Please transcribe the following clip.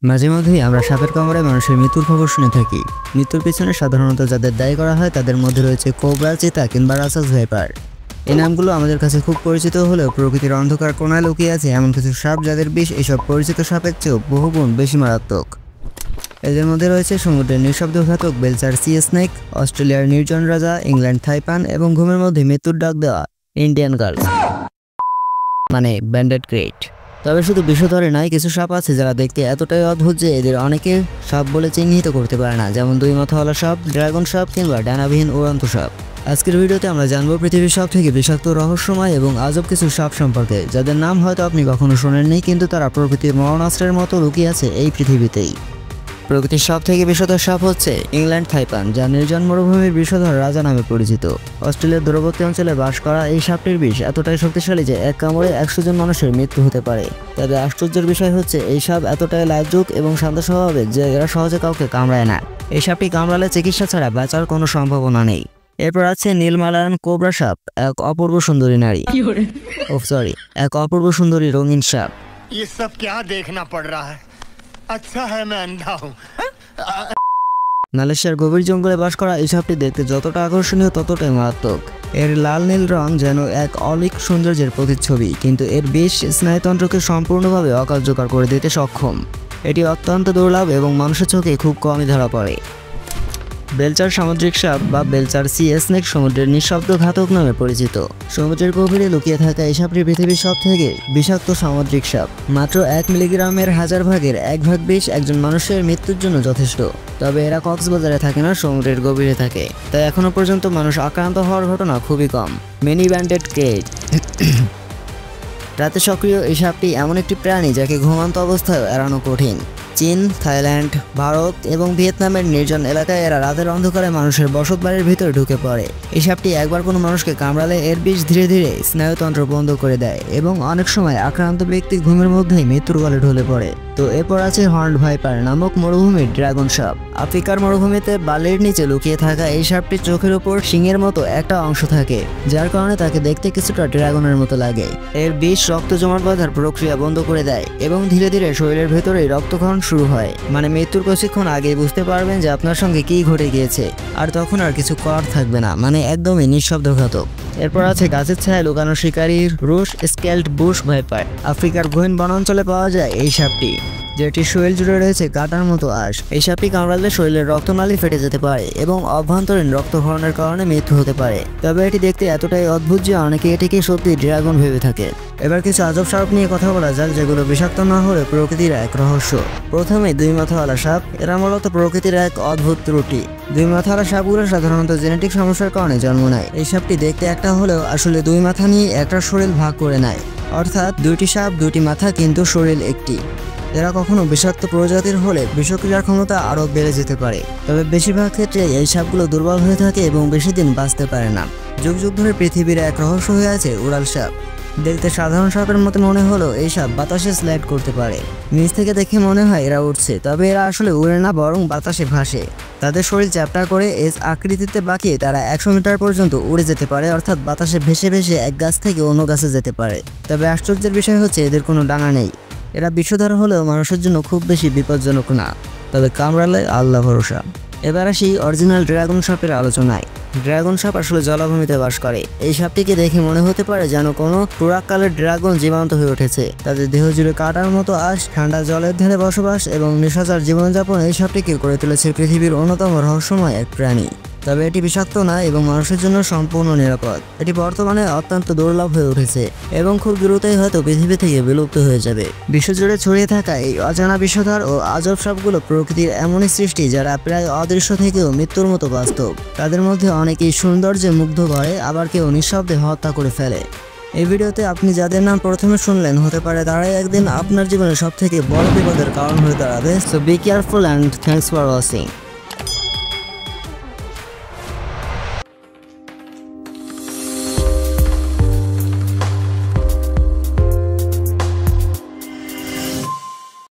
মাঝে মধ্যেই আমরা সাপের কামড়ে মানুষের মৃত্যুর খবর শুনে থাকি। মৃত্যুর পিছনে সাধারণত যাদের দায়ী করা হয় তাদের মধ্যে রয়েছে কোবরা, চিতা কিংবা রাসাস ভাইপার। এই নামগুলো আমাদের কাছে খুব পরিচিত হলেও প্রকৃতির অন্ধকার কোণায় লুকিয়ে আছে এমন কিছু সাপ যাদের বিষ এইসব পরিচিত সাপের চেয়েও বহুগুণ বেশি মারাত্মক। এদের মধ্যে রয়েছে সমুদ্রের নিঃশব্দঘাতক বেলচার সি স্নেক, অস্ট্রেলিয়ার নির্জন রাজা, ইংল্যান্ড থাইপান এবং ঘুমের মধ্যে মৃত্যুর ডাক দেওয়া ইন্ডিয়ান গার্ল মানে ব্যান্ডেড ক্রেট। তবে শুধু বিষধরে নয়, কিছু সাপ আছে যারা দেখতে এতটাই অদ্ভুত যে এদের অনেকে সাপ বলে চিহ্নিত করতে পারে না, যেমন দুই মাথাওয়ালা সাপ, ড্রাগন সাপ কিংবা ডানাবিহীন উড়ন্ত সাপ। আজকের ভিডিওতে আমরা জানবো পৃথিবীর সব থেকে বিষাক্ত, রহস্যময় এবং আজব কিছু সাপ সম্পর্কে, যাদের নাম হয়তো আপনি কখনো শোনেননি, কিন্তু তারা প্রকৃতির মরণাস্ত্রের মতো লুকিয়ে আছে এই পৃথিবীতেই। প্রকৃতির সব থেকে বিষধর সাপ হচ্ছে ইংল্যান্ড থাইপান, যা নির্জন মরুভূমির বিষধর রাজা নামে পরিচিত। অস্ট্রেলিয়ার দূরবর্তী অঞ্চলে বাস করা এই সাপটির বিষ এতটাই শক্তিশালী যে এক কামড়ে 100 জন মানুষের মৃত্যু হতে পারে। তবে আশ্চর্যের বিষয় হচ্ছে এই সাপ এতটাই লাজুক এবং শান্ত স্বভাবের যে এরা সহজে কাউকে কামড়ায় না। এই সাপটি কামড়ালে চিকিৎসা ছাড়া বাঁচার কোনো সম্ভাবনা নেই। এরপর আছে নীলমালায়ান কোবরা সাপ, এক অপূর্ব সুন্দরী নারী এক অপূর্ব সুন্দরী রঙিন সাপ। ये सब क्या देखना पड़ रहा है? अच्छा है मैं अंधा हूँ। মালয়েশিয়ার গভীর জঙ্গলে বাস করা এই সাপটি দেখতে যতটা আকর্ষণীয় ততটাই মারাত্মক। এর লাল নীল রং যেন এক অলৌকিক সৌন্দর্যের প্রতিচ্ছবি, কিন্তু এর বিষ স্নায়ুতন্ত্রকে সম্পূর্ণভাবে অকার্যকর করে দিতে সক্ষম। এটি অত্যন্ত দুর্লভ এবং মানুষের চোখে খুব কমই ধরা পড়ে। বেলচার সামুদ্রিক সাপ বা বেলচার সি স্নেক সমুদ্রের নিঃশব্দ ঘাতক নামে পরিচিত। সমুদ্রের গভীরে লুকিয়ে থাকা এই সাপটি পৃথিবীর সব থেকে বিষাক্ত সামুদ্রিক সাপ। মাত্র 1 মিলিগ্রামের 1000 ভাগের 1 ভাগ বিষ একজন মানুষের মৃত্যুর জন্য যথেষ্ট। তবে এরা কক্সবাজারে থাকে না, সমুদ্রের গভীরে থাকে, তাই এখনো পর্যন্ত মানুষ আক্রান্ত হওয়ার ঘটনা খুবই কম। Mini branded crate. রাতে সক্রিয় এই সাপটি এমন একটি প্রাণী যাকে ঘুমন্ত অবস্থায় এড়ানো কঠিন। চীন, থাইল্যান্ড, ভারত এবং ভিয়েতনামের নির্জন এলাকায় এরা রাতের অন্ধকারে মানুষের বসতবাড়ির ভিতরে ঢুকে পড়ে। এই সাপটি একবার কোনো মানুষকে কামড়ালে এর বিষ ধীরে ধীরে স্নায়ুতন্ত্র বন্ধ করে দেয় এবং অনেক সময় আক্রান্ত ব্যক্তি ঘুমের মধ্যেই মৃত্যুর গলে ঢলে পড়ে। তো এরপর আছে হর্নড ভাইপার নামক মরুভূমির ড্রাগন সাপ। আফ্রিকার মরুভূমিতে বালির নিচে লুকিয়ে থাকা এই সাপটির চোখের উপর শিংয়ের মতো একটা অংশ থাকে, যার কারণে তাকে দেখতে কিছুটা ড্রাগনের মতো লাগে। এর বিষ রক্ত জমাট বাঁধার প্রক্রিয়া বন্ধ করে দেয় এবং ধীরে ধীরে শরীরের ভেতরেই রক্তক্ষরণ শুরু হয়। মানে মৃত্যুর কিছুক্ষণ আগেই বুঝতে পারবেন যে আপনার সঙ্গে কি ঘটে গিয়েছে, আর তখন আর কিছু করার থাকবে না, মানে একদমই নিঃশব্দঘাতক। এরপর আছে গাছের ছায়ায় লুকানো শিকারীর রুশ স্কেলড বুশ ভাইপার। আফ্রিকার গহীন বনাঞ্চলে পাওয়া যায় এই সাপটি, যেটি শরীর জুড়ে রয়েছে কাঁটার মতো আঁশ। এই সাপটি কামড়ালে শরীরের রক্তনালী ফেটে যেতে পারে এবং অভ্যন্তরীণ রক্তক্ষরণের কারণে মৃত্যু হতে পারে। তবে এটি দেখতে এতটাই অদ্ভুত যে অনেকে এটিকে সত্যি ড্রাগন ভেবে থাকে। এবার কিছু আজব সাপ নিয়ে কথা বলা যাক, যেগুলো বিষাক্ত না হলে প্রকৃতির এক রহস্য। প্রথমে দুই মাথাওয়ালা সাপ। এরা মূলত প্রকৃতির এক অদ্ভুত ত্রুটি। দুই মাথাওয়ালা সাপগুলো সাধারণত জেনেটিক সমস্যার কারণে জন্ম নেয়। এই সাপটি দেখতে একটা হলেও আসলে দুই মাথা নিয়ে একটা শরীর ভাগ করে নেয়, অর্থাৎ দুইটি সাপ দুইটি মাথা কিন্তু শরীর একটি। এরা কখনো বিষাক্ত প্রজাতির হলে বিষক্রিয়ার ক্ষমতা আরও বেড়ে যেতে পারে। তবে বেশিরভাগ ক্ষেত্রে এই সাপগুলো দুর্বল হয়ে থাকে এবং বেশি দিন বাঁচতে পারে না। যুগ যুগ ধরে পৃথিবীর এক রহস্য হয়ে আছে উড়াল সাপ। দেখতে সাধারণ সাপের মতো মনে হলেও এই সাপ বাতাসে স্লাইড করতে পারে। নিচ থেকে দেখে মনে হয় এরা উঠছে, তবে এরা আসলে উড়ে না, বরং বাতাসে ভাসে। তাদের শরীর চ্যাপ্টা করে এস আকৃতিতে বাঁকিয়ে তারা 100 মিটার পর্যন্ত উড়ে যেতে পারে, অর্থাৎ বাতাসে ভেসে ভেসে এক গাছ থেকে অন্য গাছে যেতে পারে। তবে আশ্চর্যের বিষয় হচ্ছে এদের কোনো ডানা নেই। এরা বিষধর হলেও মানুষের জন্য খুব বেশি বিপজ্জনক না, তবে কামড়ালে আল্লাহ ভরসা। এবার আসি অরিজিনাল ড্রাগন সাপের আলোচনায়। ড্রাগন সাপ আসলে জলাভূমিতে বাস করে। এই সাপটিকে দেখে মনে হতে পারে যেন কোনো পুরাকালের ড্রাগন জীবন্ত হয়ে উঠেছে। তাদের দেহ জুড়ে কাঁটার মতো আঁশ, ঠান্ডা জলের ধারে বসবাস এবং নিশাচার জীবনযাপন এই সাপটিকে করে তুলেছে পৃথিবীর অন্যতম রহস্যময় এক প্রাণী। তবে এটি বিষাক্ত না এবং মানুষের জন্য সম্পূর্ণ নিরাপদ। এটি বর্তমানে অত্যন্ত দুর্লভ হয়ে উঠেছে এবং খুব দ্রুতই হয়তো পৃথিবী থেকে বিলুপ্ত হয়ে যাবে। বিশ্বজুড়ে ছড়িয়ে থাকা এই অজানা বিষধর ও আজব সাপগুলো প্রকৃতির এমনই সৃষ্টি যারা প্রায় অদৃশ্য থেকেও মৃত্যুর মতো বাস্তব। তাদের মধ্যে অনেকেই সৌন্দর্যে মুগ্ধ করে, আবার কেউ নিঃশব্দে হত্যা করে ফেলে। এই ভিডিওতে আপনি যাদের নাম প্রথমে শুনলেন, হতে পারে তারাই একদিন আপনার জীবনে সবথেকে বড় বিপদের কারণ হয়ে দাঁড়াবে। So be careful and thanks for watching.